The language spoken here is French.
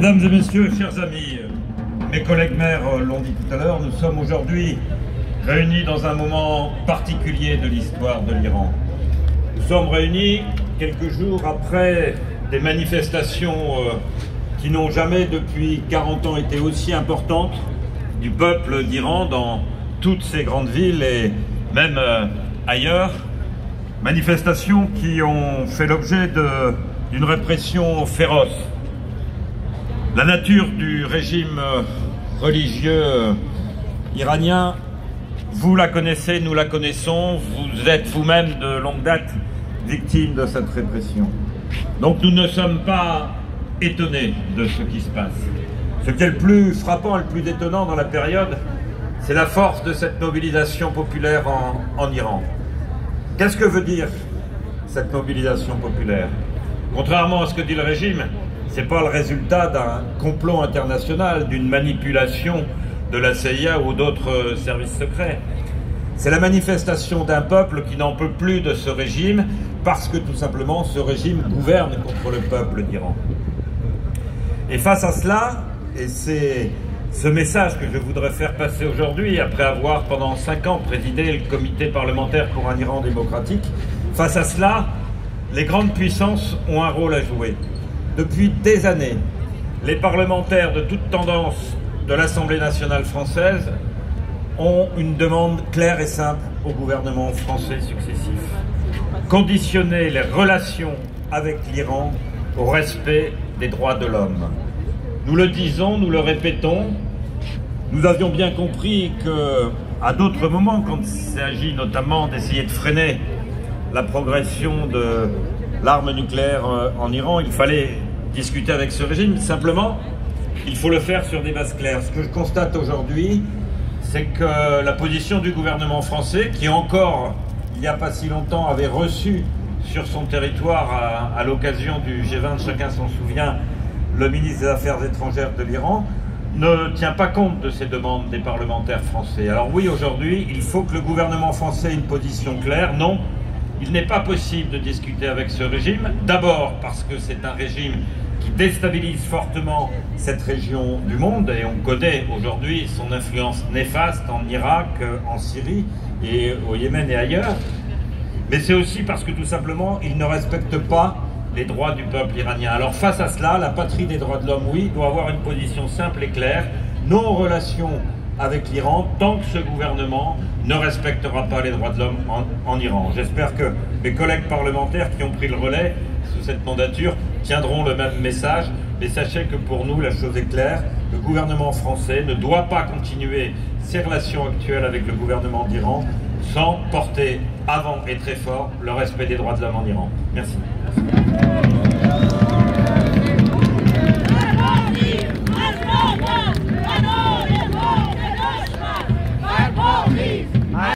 Mesdames et messieurs, chers amis, mes collègues maires l'ont dit tout à l'heure, nous sommes aujourd'hui réunis dans un moment particulier de l'histoire de l'Iran. Nous sommes réunis quelques jours après des manifestations qui n'ont jamais depuis 40 ans été aussi importantes du peuple d'Iran dans toutes ces grandes villes et même ailleurs. Manifestations qui ont fait l'objet d'une répression féroce. La nature du régime religieux iranien, vous la connaissez, nous la connaissons, vous êtes vous-même de longue date victime de cette répression. Donc nous ne sommes pas étonnés de ce qui se passe. Ce qui est le plus frappant et le plus étonnant dans la période, c'est la force de cette mobilisation populaire en Iran. Qu'est-ce que veut dire cette mobilisation populaire? Contrairement à ce que dit le régime, ce n'est pas le résultat d'un complot international, d'une manipulation de la CIA ou d'autres services secrets. C'est la manifestation d'un peuple qui n'en peut plus de ce régime parce que tout simplement ce régime gouverne contre le peuple d'Iran. Et face à cela, et c'est ce message que je voudrais faire passer aujourd'hui, après avoir pendant 5 ans présidé le comité parlementaire pour un Iran démocratique, face à cela, les grandes puissances ont un rôle à jouer. Depuis des années, les parlementaires de toute tendance de l'Assemblée nationale française ont une demande claire et simple au gouvernement français successif. Conditionner les relations avec l'Iran au respect des droits de l'homme. Nous le disons, nous le répétons, nous avions bien compris qu'à d'autres moments, quand il s'agit notamment d'essayer de freiner la progression de l'arme nucléaire en Iran, il fallait discuter avec ce régime. Simplement, il faut le faire sur des bases claires. Ce que je constate aujourd'hui, c'est que la position du gouvernement français, qui encore, il n'y a pas si longtemps, avait reçu sur son territoire, à l'occasion du G20, chacun s'en souvient, le ministre des Affaires étrangères de l'Iran, ne tient pas compte de ces demandes des parlementaires français. Alors oui, aujourd'hui, il faut que le gouvernement français ait une position claire. Non, il n'est pas possible de discuter avec ce régime. D'abord parce que c'est un régime qui déstabilise fortement cette région du monde, et on connaît aujourd'hui son influence néfaste en Irak, en Syrie et au Yémen et ailleurs. Mais c'est aussi parce que tout simplement, il ne respecte pas les droits du peuple iranien. Alors face à cela, la patrie des droits de l'homme, oui, doit avoir une position simple et claire. Nos relations avec l'Iran, tant que ce gouvernement ne respectera pas les droits de l'homme en Iran. J'espère que mes collègues parlementaires qui ont pris le relais sous cette mandature tiendront le même message. Mais sachez que pour nous, la chose est claire. Le gouvernement français ne doit pas continuer ses relations actuelles avec le gouvernement d'Iran sans porter avant et très fort le respect des droits de l'homme en Iran. Merci.